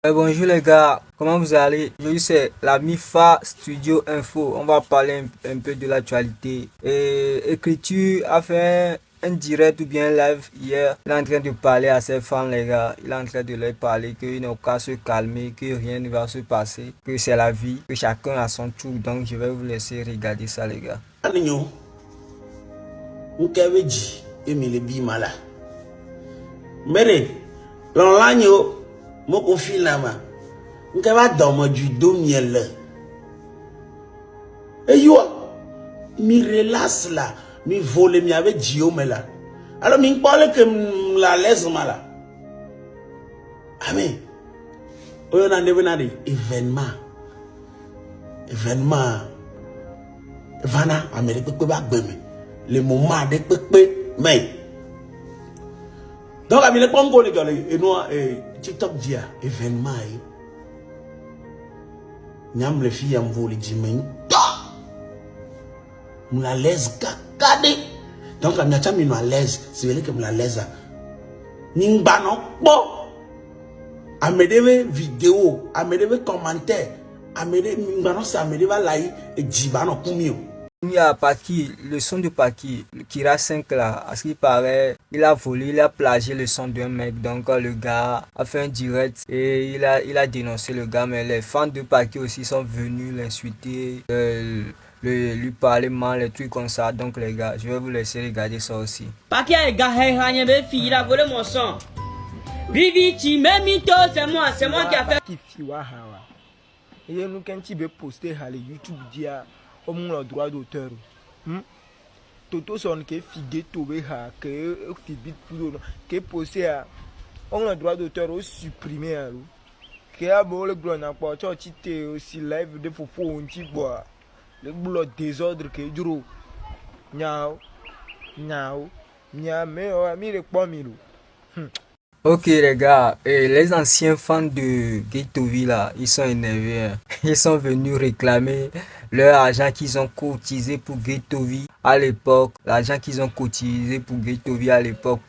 Bonjour les gars, comment vous allez? Aujourd'hui c'est la MIFA Studio Info. On va parler un peu de l'actualité. Et Écriture a fait un direct ou bien un live hier. Il est en train de parler à ses fans les gars. Il est en train de leur parler qu'ils n'ont qu'à se calmer, que rien ne va se passer, que c'est la vie, que chacun a son tour. Donc je vais vous laisser regarder ça les gars. Mo confie là ma nka va dormir du dos miel et yo mi relax là mi voler mi avec Dio mais là alors mi parle que la laisse mal là amen on a devenu événement vana amérique peut pas gbeme le moment de pepe mais donc amérique pas ngol les et nous TikTok dia événement yi nyam le fi yam voli jimen mula l'aise kakade donc amia chami no à l'aise c'est vrai que mula l'aise ningba no bo amedeve vidéo amedeve commentaire amede ningba no sa amedeva like e jiba no kumio. Il y a Paki, le son de Paki, Kira 5 là, à ce qui paraît, il a volé, il a plagié le son d'un mec. Donc le gars a fait un direct et il a dénoncé le gars. Mais les fans de Paki aussi sont venus l'insulter, lui parler mal, les trucs comme ça. Donc les gars, je vais vous laisser regarder ça aussi. Paki a gars, il a volé mon son. Vivi, tu m'as mis tout, c'est moi qui a fait. Et nous quand tu veux poster sur YouTube dia on a le droit d'auteur. Toto son que figué tobe ha que fibit pour que poster on a le droit d'auteur au supprimer alors. Que a bon le gros n'a pas tu aussi live de fofo on ti bois. Le boulot désordre que duro. Nyao mais on a mis le pomelo. Ok les gars, les anciens fans de Ghettovi là, ils sont énervés. Hein. Ils sont venus réclamer leur argent qu'ils ont cotisé pour Ghettovi à l'époque. L'argent qu'ils ont cotisé pour Ghettovi à l'époque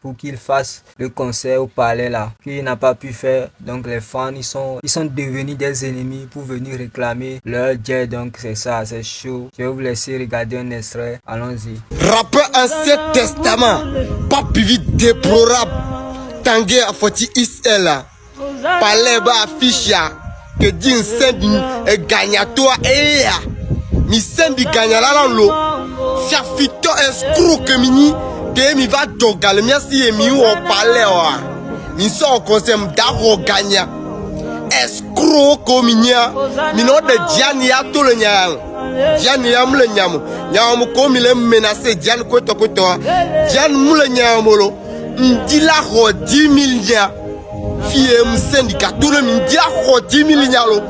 pour qu'il fasse le concert au palais là. Qu'il n'a pas pu faire. Donc les fans ils sont devenus des ennemis pour venir réclamer leur jet. Donc c'est ça, c'est chaud. Je vais vous laisser regarder un extrait. Allons-y. Rappeur Ancien Testament, pas plus déplorable. Tangué a foti Isela, palais ba afficha, que din sendi e gagna toi et ya, mi sendi gagna la lo, si fito escroc que mini, que mi va dogal, mi si e mi o palais wa, mi so conseil d'aro gagna, escroc comme minia, mi no de Gianni a tout le nyang, Gianni am le nyam comme il est menacé, Gianni koto, Gianni moule nyamolo. Ndila ho 10 milliards fie mu syndicat tout le ndila ho 10 milliards lo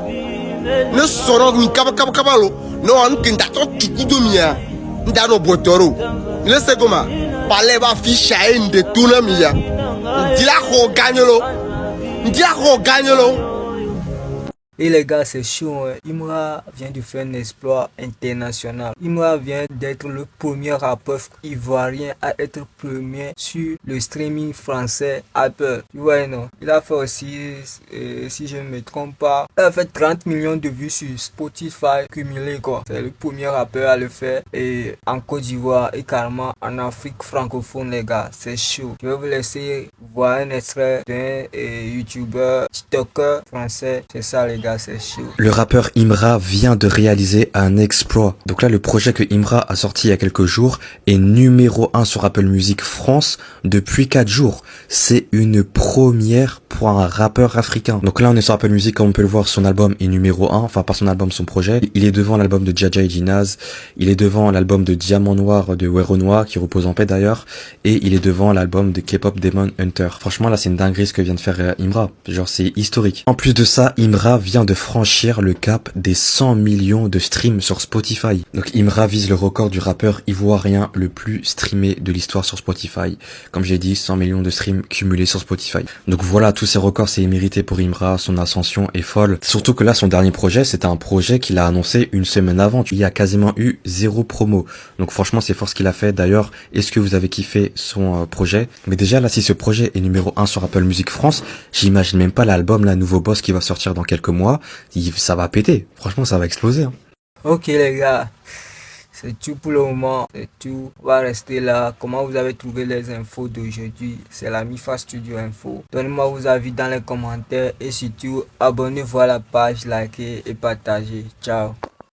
ne soro mi kaba lo no an kinda to tukudo mia ndano botoro le segoma pale ba ficha ende tout le mia ndila ho gagnolo. Et les gars, c'est chaud. Hein. Imra vient de faire un exploit international. Imra vient d'être le premier rappeur ivoirien à être premier sur le streaming français Apple. Tu vois, non? Il a fait aussi, si je ne me trompe pas, il a fait 30 millions de vues sur Spotify cumulé, quoi. C'est le premier rappeur à le faire. Et en Côte d'Ivoire et carrément en Afrique francophone, les gars. C'est chaud. Je vais vous laisser voir un extrait d'un YouTuber, TikToker français. C'est ça, les gars. Le rappeur Imra vient de réaliser un exploit. Donc là, le projet que Imra a sorti il y a quelques jours est numéro 1 sur Apple Music France depuis 4 jours. C'est une première pour un rappeur africain. Donc là, on est sur Apple Music, comme on peut le voir, son album est numéro 1. Enfin, pas son album, son projet. Il est devant l'album de Jaja et Jinaz. Il est devant l'album de Diamant Noir de Weronoa, qui repose en paix d'ailleurs. Et il est devant l'album de K-pop Demon Hunter. Franchement, là, c'est une dinguerie ce que vient de faire Imra. Genre, c'est historique. En plus de ça, Imra vient vient de franchir le cap des 100 millions de streams sur Spotify. Donc Imra vise le record du rappeur ivoirien le plus streamé de l'histoire sur Spotify. Comme j'ai dit, 100 millions de streams cumulés sur Spotify. Donc voilà, tous ces records, c'est mérité pour Imra, son ascension est folle. Surtout que là, son dernier projet, c'était un projet qu'il a annoncé une semaine avant. Il y a quasiment eu 0 promo. Donc franchement, c'est fort ce qu'il a fait. D'ailleurs, est-ce que vous avez kiffé son projet? Mais déjà là, si ce projet est numéro 1 sur Apple Music France, j'imagine même pas l'album, la Nouveau Boss qui va sortir dans quelques mois. Ça va péter. Franchement, ça va exploser. Hein. Ok les gars, c'est tout pour le moment. C'est tout. On va rester là. Comment vous avez trouvé les infos d'aujourd'hui? C'est la Mifa Studio Info. Donnez-moi vos avis dans les commentaires et surtout abonnez-vous à la page, likez et partagez. Ciao.